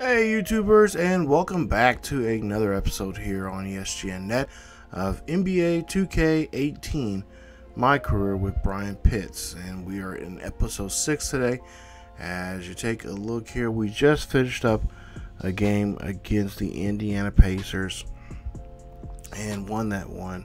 Hey YouTubers, and welcome back to another episode here on ESGNet of NBA 2K18 My Career with Brian Pitts, and we are in episode 6 today. As you take a look here, we just finished up a game against the Indiana Pacers and won that one.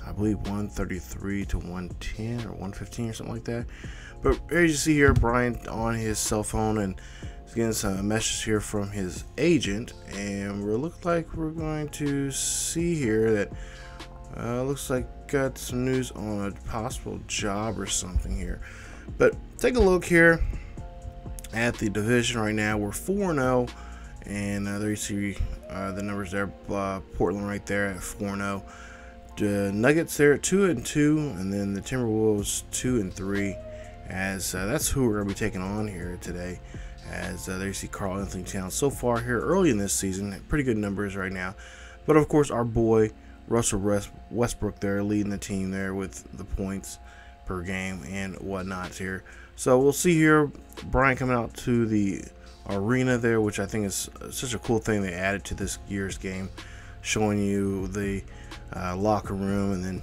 I believe 133 to 110 or 115 or something like that. But as you see here, Brian on his cell phone and getting some messages here from his agent, and we look like we're going to see here that looks like got some news on a possible job or something here. But take a look here at the division right now. We're 4-0, and there you see the numbers there. Portland right there at 4-0. The Nuggets there at 2-2, and then the Timberwolves 2-3. As that's who we're going to be taking on here today. As there you see Karl Anthony Towns so far here early in this season, pretty good numbers right now. But of course our boy Russell Westbrook there leading the team there with the points per game and whatnot here. So we'll see here Brian coming out to the arena there, which I think is such a cool thing they added to this year's game, showing you the locker room and then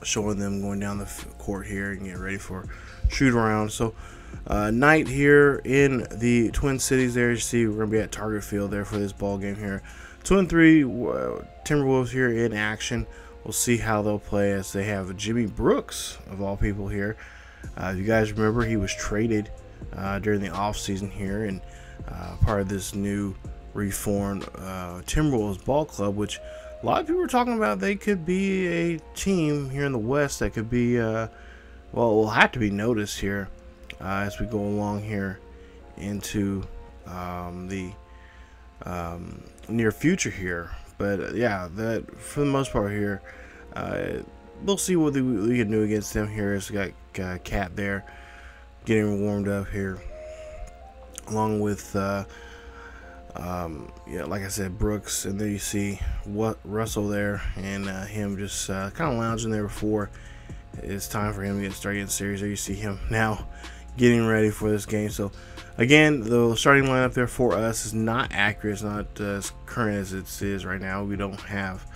showing them going down the court here and getting ready for shoot around. So night here in the Twin Cities there. You see we're gonna be at Target Field there for this ball game here. 2-3 Timberwolves here in action. We'll see how they'll play as they have Jimmy Brooks of all people here. If you guys remember, he was traded during the off season here, and part of this new reformed Timberwolves ball club, which a lot of people are talking about. They could be a team here in the West that could be well, will have to be noticed here as we go along here into the near future here. But yeah, that for the most part here, we'll see what we can do against them here. As we got Cat there getting warmed up here, along with yeah, like I said, Brooks, and then you see what Russell there, and him just kind of lounging there before it's time for him to get started in series. There you see him now getting ready for this game. So again, the starting lineup there for us is not accurate. It's not as current as it is right now. We don't have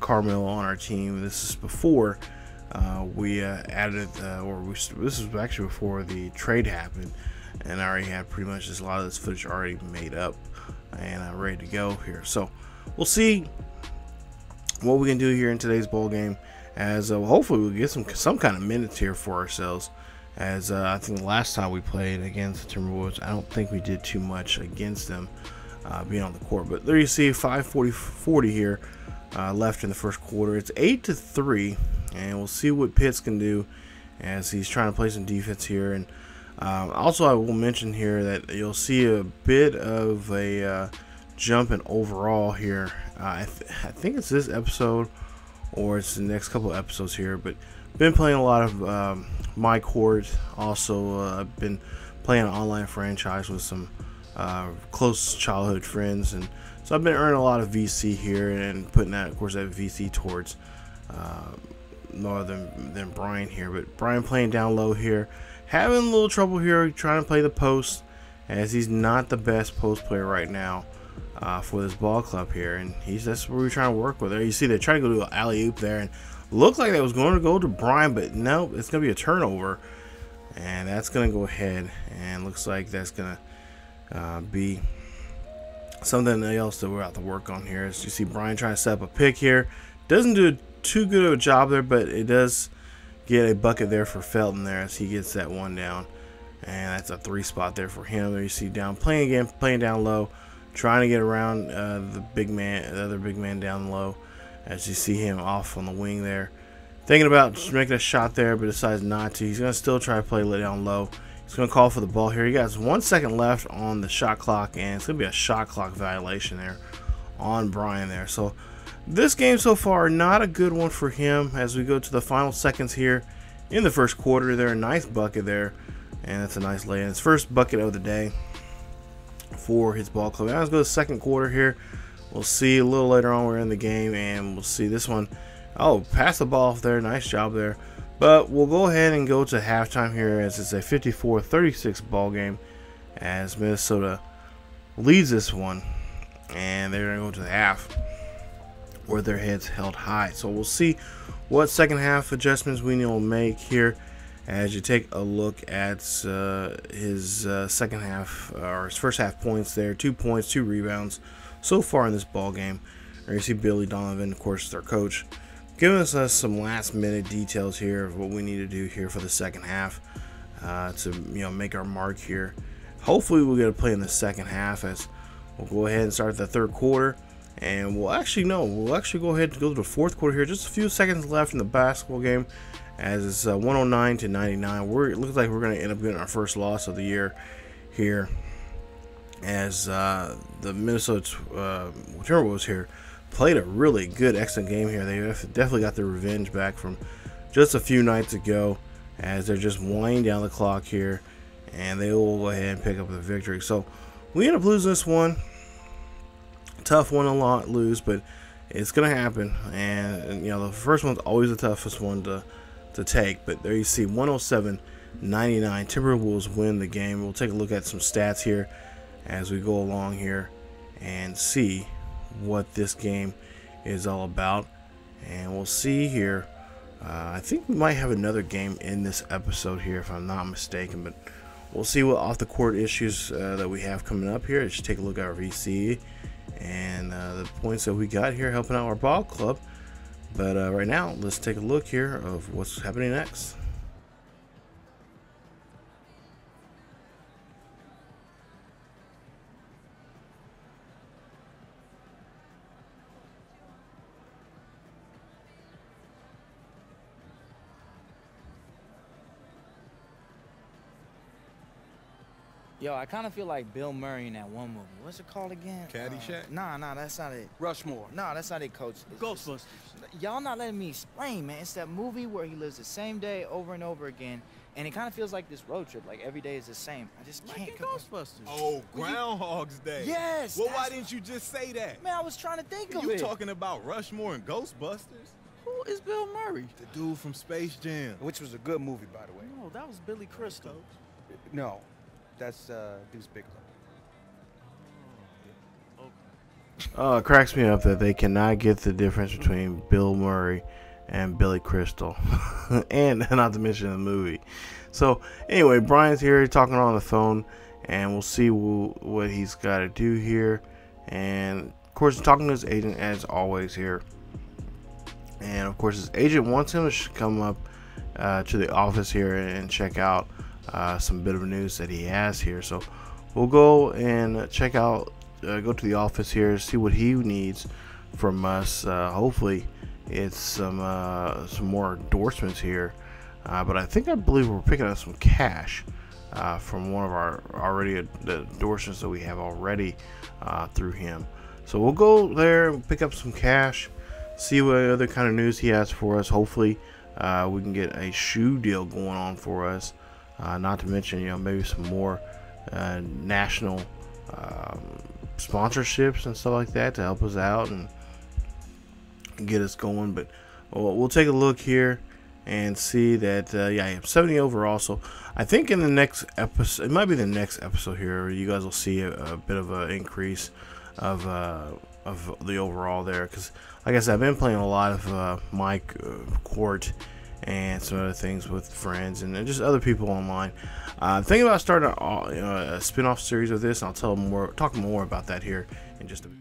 Carmelo on our team. This is before we added this is actually before the trade happened, and I already had pretty much just a lot of this footage already made up and ready to go here. So we'll see what we can do here in today's bowl game, as hopefully we'll get some kind of minutes here for ourselves. As I think the last time we played against the Timberwolves, I don't think we did too much against them being on the court. But there you see 5:40 here left in the first quarter. It's 8-3, and we'll see what Pitts can do as he's trying to play some defense here. And also I will mention here that you'll see a bit of a jump in overall here. I think it's this episode or it's the next couple of episodes here, but been playing a lot of MyCareer. Also I've been playing an online franchise with some close childhood friends, and so I've been earning a lot of VC here and putting that, of course, that VC towards no other than Brian here. But Brian playing down low here, having a little trouble here trying to play the post, as he's not the best post player right now for this ball club here, and that's what we're trying to work with there. You see they're trying to go to an alley-oop there, and looked like that was going to go to Brian, but no, it's going to be a turnover, and that's going to go ahead, and looks like that's going to be something else that we're out to work on here. As you see Brian trying to set up a pick here, doesn't do too good of a job there, but it does get a bucket there for Felton there as he gets that one down, and that's a 3 spot there for him. There you see down playing down low, trying to get around the other big man down low. As you see him off on the wing there, thinking about just making a shot there, but decides not to. He's going to still try to play down low. He's going to call for the ball here. He got 1 second left on the shot clock, and it's going to be a shot clock violation there on Brian there. So this game so far, not a good one for him as we go to the final seconds here in the first quarter there. Nice bucket there, and that's a nice lay-in. His first bucket of the day for his ball club. Now let's go to the second quarter here. We'll see a little later on we're in the game, and we'll see this one. Oh, pass the ball off there. Nice job there. But we'll go ahead and go to halftime here, as it's a 54-36 ball game, as Minnesota leads this one, and they're going to go to the half where their heads held high. So we'll see what second half adjustments we need to make here as you take a look at his second half, or his first half points there. 2 points, 2 rebounds so far in this ball game. Or you see Billy Donovan, of course, their coach, giving us some last minute details here of what we need to do here for the second half to make our mark here. Hopefully we'll get a play in the second half, as we'll go ahead and start the third quarter. And we'll actually go ahead and go to the fourth quarter here. Just a few seconds left in the basketball game, as it's 109 to 99. It looks like we're going to end up getting our first loss of the year here, as the Minnesota Timberwolves here played a really good, excellent game here. They definitely got their revenge back from just a few nights ago, as they're just winding down the clock here, and they will go ahead and pick up the victory. So we end up losing this one. Tough one to lose, but it's gonna happen. And the first one's always the toughest one to take. But there you see, 107-99, Timberwolves win the game. We'll take a look at some stats here as we go along here and see what this game is all about. And we'll see here. I think we might have another game in this episode here, if I'm not mistaken. But we'll see what off the court issues that we have coming up here. Let's take a look at our VC and the points that we got here helping out our ball club. But right now, let's take a look here of what's happening next. Yo, I kind of feel like Bill Murray in that one movie. What's it called again? Caddyshack? Nah, that's not it. Rushmore. Nah, that's not it, Coach. Ghostbusters. Y'all not letting me explain, man. It's that movie where he lives the same day over and over again, and it kind of feels like this road trip. Like every day is the same. I just can't. Like Ghostbusters. Oh, Groundhog's Day. Yes. Well, why didn't you just say that? Man, I was trying to think of it. You talking about Rushmore and Ghostbusters? Who is Bill Murray? The dude from Space Jam. Which was a good movie, by the way. No, that was Billy Crystal. No, that's Deuce Bigelow. It cracks me up that they cannot get the difference between Bill Murray and Billy Crystal, and not to mention the movie. So anyway, Brian's here talking on the phone, and we'll see what he's got to do here. And of course, talking to his agent as always here. And of course, his agent wants him to come up to the office here and check out some bit of news that he has here. So we'll go and check out. Go to the office here, see what he needs from us. Hopefully it's some more endorsements here, but I believe we're picking up some cash from one of our the endorsements that we have already through him. So we'll go there and pick up some cash, see what other kind of news he has for us. Hopefully we can get a shoe deal going on for us, not to mention maybe some more national sponsorships and stuff like that to help us out and get us going. But we'll take a look here and see that I have 70 overall. So I think in the next episode, it might be the next episode here, you guys will see a bit of an increase of the overall there, because like I said, I've been playing a lot of MyCareer and some other things with friends and just other people online. Thinking about starting a spin-off series of this, and I'll talk more about that here in just a bit.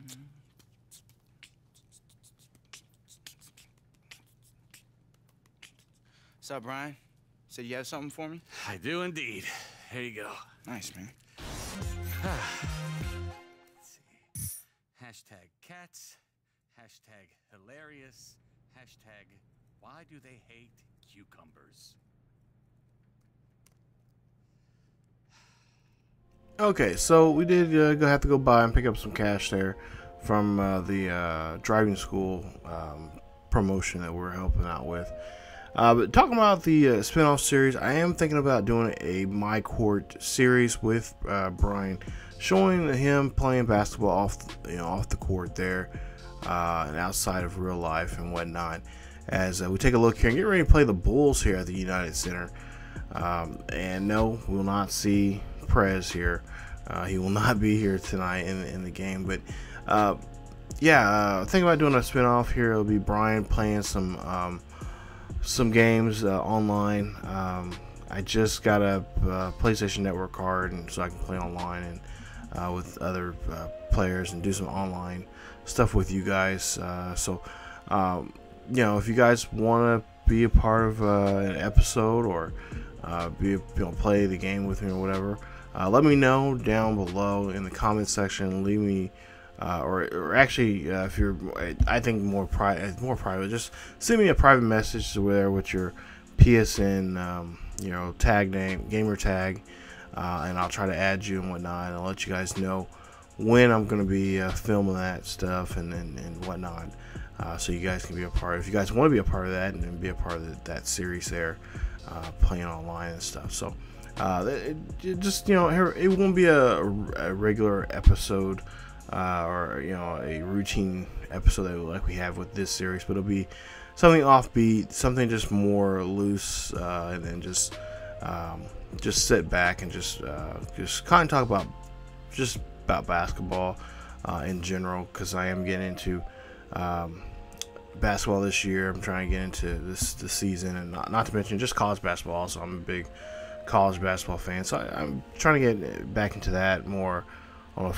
What's up, Brian? Said you have something for me? I do indeed. Here you go. Nice, man. Let's see. Hashtag cats. Hashtag hilarious. Hashtag why do they hate cucumbers? Okay, so we did have to go by and pick up some cash there from the driving school promotion that we're helping out with. But talking about the spin-off series, I am thinking about doing a MyCareer series with Brian, showing him playing basketball off the court there and outside of real life and whatnot. As we take a look here and get ready to play the Bulls here at the United Center. And no, we will not see Prez here. He will not be here tonight in the game, but yeah, thinking about doing a spin-off here. It'll be Brian playing some games online. I just got a PlayStation Network card, and so I can play online and with other players and do some online stuff with you guys. So you know, if you guys want to be a part of an episode or play the game with me or whatever, let me know down below in the comment section. Leave me or actually, if you're, I think more private, just send me a private message there with your PSN, you know, tag name, gamer tag, and I'll try to add you and whatnot, and I'll let you guys know when I'm going to be filming that stuff and whatnot, so you guys can be a part. If you guys want to be a part of that and be a part of that series there, playing online and stuff. So just, you know, it won't be a regular episode. Or, you know, a routine episode like we have with this series, but it'll be something offbeat, something just more loose, and then just sit back and just kind of talk about basketball in general, because I am getting into basketball this year. I'm trying to get into this season, and not to mention just college basketball. So I'm a big college basketball fan, so I'm trying to get back into that more on a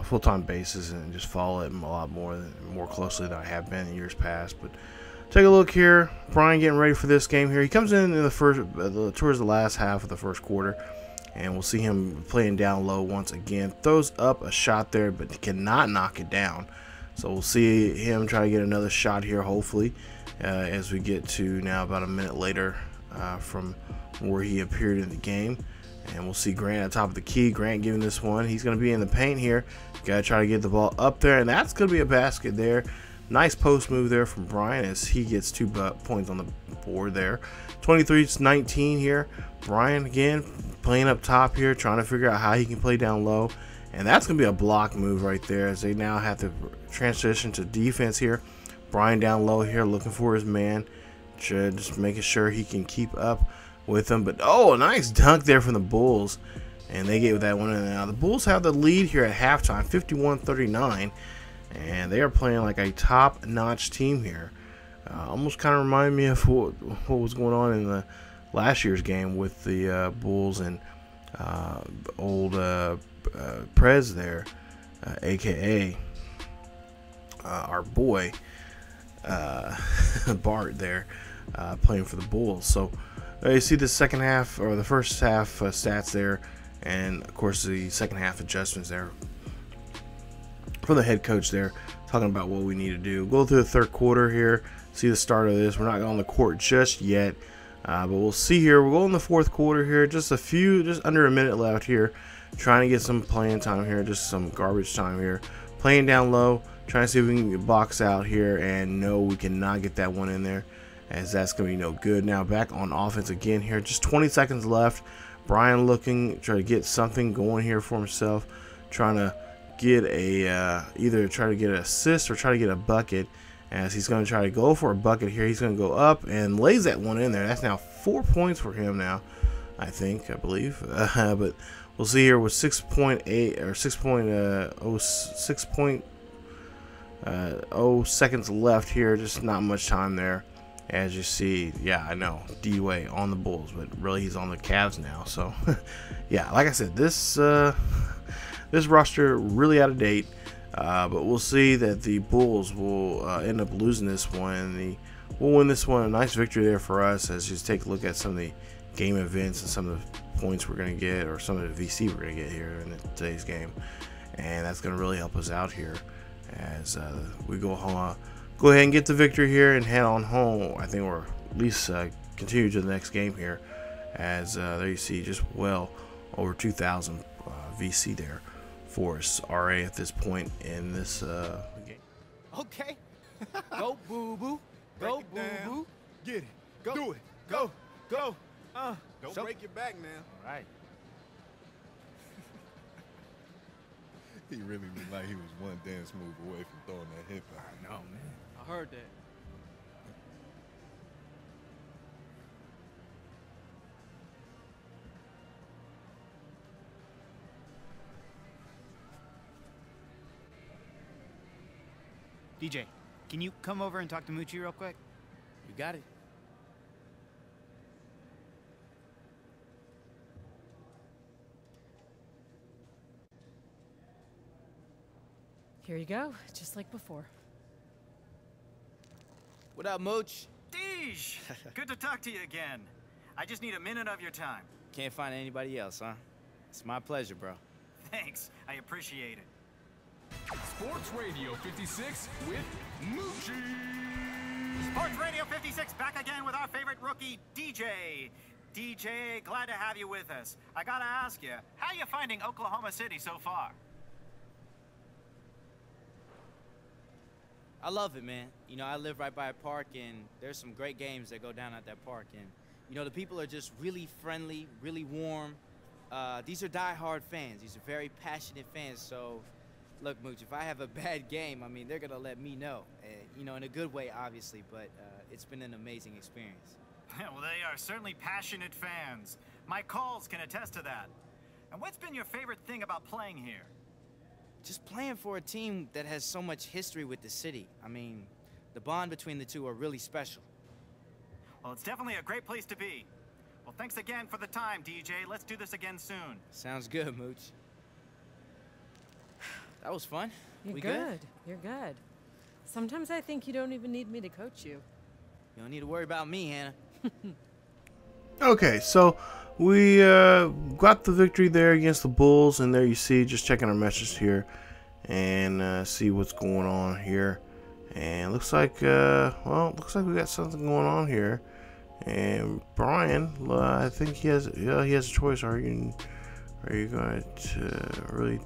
full-time basis and just follow it a lot more closely than I have been in years past. But take a look here. Brian getting ready for this game here. He comes in the first towards the last half of the first quarter, and we'll see him playing down low once again. Throws up a shot there, but cannot knock it down. So we'll see him try to get another shot here, hopefully, as we get to now about a minute later from where he appeared in the game. And we'll see Grant at top of the key. Grant giving this one. He's going to be in the paint here. Got to try to get the ball up there, and that's going to be a basket there. Nice post move there from Brian as he gets 2 points on the board there. 23-19 here. Brian again playing up top here, trying to figure out how he can play down low. And that's going to be a block move right there as they now have to transition to defense here. Brian down low here looking for his man. Just making sure he can keep up with them. But oh, a nice dunk there from the Bulls, and they get that one in. Now the Bulls have the lead here at halftime, 51-39, and they are playing like a top-notch team here. Almost kind of remind me of what was going on in the last year's game with the Bulls and old Prez there, aka our boy Bart there, playing for the Bulls. So you see the second half, or the first half stats there, and of course the second half adjustments there from the head coach there, talking about what we need to do. Go through the third quarter here, see the start of this. We're not on the court just yet, but we'll see here. We'll go in the fourth quarter here, just under a minute left here, trying to get some playing time here, just some garbage time here, playing down low, trying to see if we can box out here, and no, we cannot get that one in there, as that's going to be no good. Now back on offense again here, just 20 seconds left. Brian looking, try to get something going here for himself, trying to get a either try to get an assist or try to get a bucket, as he's going to try to go for a bucket here. He's going to go up and lays that one in there. That's now 4 points for him now, I believe. But we'll see here with 6.8 or 6.0 seconds left here. Just not much time there. As you see, yeah, I know, D-Way on the Bulls, but really he's on the Cavs now. So, yeah, like I said, this roster really out of date. But we'll see that the Bulls will end up losing this one. We'll win this one. A nice victory there for us, as you take a look at some of the game events and some of the points we're going to get, or some of the VC we're going to get here in today's game. And that's going to really help us out here as we go home. Go ahead and get the victory here and head on home. I think, or at least continue to the next game here, as there you see just well over 2,000 VC there for us, RA, at this point in this game. Okay. Go, boo-boo. Go, boo-boo. Get it. Go. Do it. Go. Go. Don't So- break your back now. All right. He really looked like he was one dance move away from throwing that hip out. I know, man. I heard that. DJ, can you come over and talk to Moochie real quick? You got it. Here you go, just like before. What up, Mooch? Deej! Good to talk to you again. I just need a minute of your time. Can't find anybody else, huh? It's my pleasure, bro. Thanks. I appreciate it. Sports Radio 56 with Moochie. Sports Radio 56 back again with our favorite rookie, DJ. DJ, glad to have you with us. I gotta ask you, how you finding Oklahoma City so far? I love it, man. You know, I live right by a park, and there's some great games that go down at that park. And, you know, the people are just really friendly, really warm. These are die-hard fans. These are very passionate fans. So, look, Mooch, if I have a bad game, I mean, they're going to let me know. You know, in a good way, obviously, but it's been an amazing experience. Well, they are certainly passionate fans. My calls can attest to that. And what's been your favorite thing about playing here? Just playing for a team that has so much history with the city. I mean, the bond between the two are really special. Well, it's definitely a great place to be. Well, thanks again for the time, DJ. Let's do this again soon. Sounds good, Mooch. That was fun. You're We good. You're good. Sometimes I think you don't even need me to coach you. You don't need to worry about me, Hannah. Okay, so we got the victory there against the Bulls, and there you see, just checking our message here and see what's going on here. And looks like, looks like we got something going on here. And Brian, I think he has a choice. Are you going to really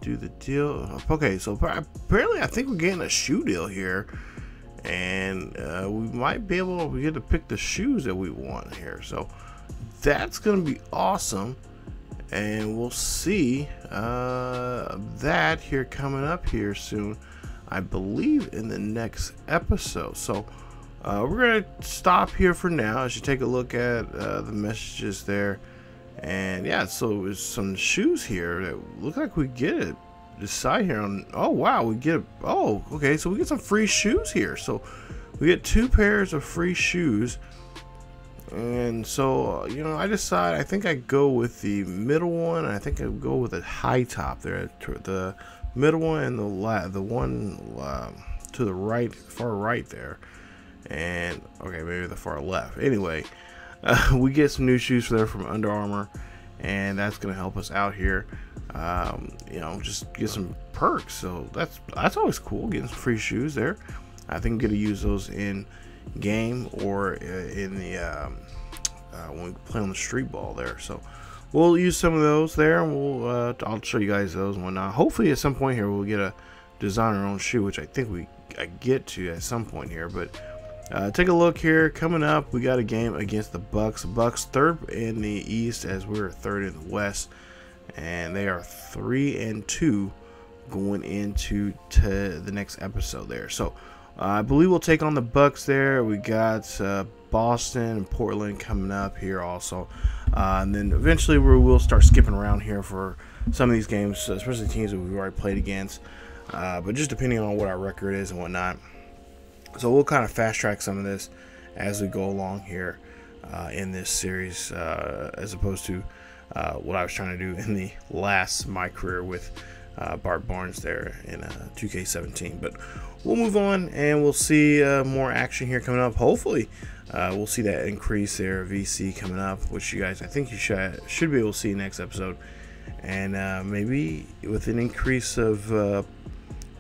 do the deal? Okay, so apparently I think we're getting a shoe deal here. And we might be able to get to pick the shoes that we want here. So that's going to be awesome. And we'll see that here coming up here soon, I believe, in the next episode. So we're going to stop here for now as you take a look at the messages there. And yeah, so there's some shoes here that look like we get it. Decide here on, oh wow, we get, oh okay, so we get some free shoes here. So we get 2 pairs of free shoes. And so, you know, I think I go with the middle one. I think I go with a high top there, the middle one, and the one to the right, far right there. And okay, maybe the far left. Anyway, we get some new shoes there from Under Armour, and that's gonna help us out here. You know, just get some perks. So that's always cool, getting some free shoes there. I think I'm gonna use those in game or in the when we play on the street ball there. So we'll use some of those there, and we'll I'll show you guys those and whatnot. Hopefully at some point here we'll get a design our own shoe, which I think I get to at some point here. But take a look here. Coming up, we got a game against the Bucks. Bucks 3rd in the East as we're 3rd in the West, and they are 3-2 going into the next episode there. So I believe we'll take on the Bucks there. We got Boston and Portland coming up here also, and then eventually we'll start skipping around here for some of these games, especially teams that we've already played against, but just depending on what our record is and whatnot. So we'll kind of fast track some of this as we go along here in this series, as opposed to what I was trying to do in the last MyCareer with Bart Barnes there in 2K17. But we'll move on, and we'll see more action here coming up. Hopefully we'll see that increase there, VC coming up, which you guys, I think you should be able to see next episode. And maybe with an increase of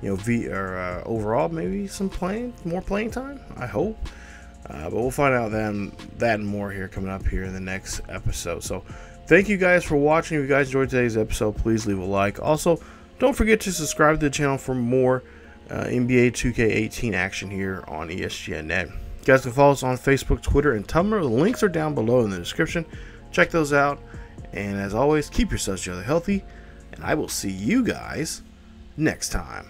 overall, maybe some more playing time, I hope. But we'll find out that and more here coming up here in the next episode. So thank you guys for watching. If you guys enjoyed today's episode, please leave a like. Also, don't forget to subscribe to the channel for more NBA 2K18 action here on ESGNet. You guys can follow us on Facebook, Twitter, and Tumblr. The links are down below in the description. Check those out. And as always, keep yourselves healthy, and I will see you guys next time.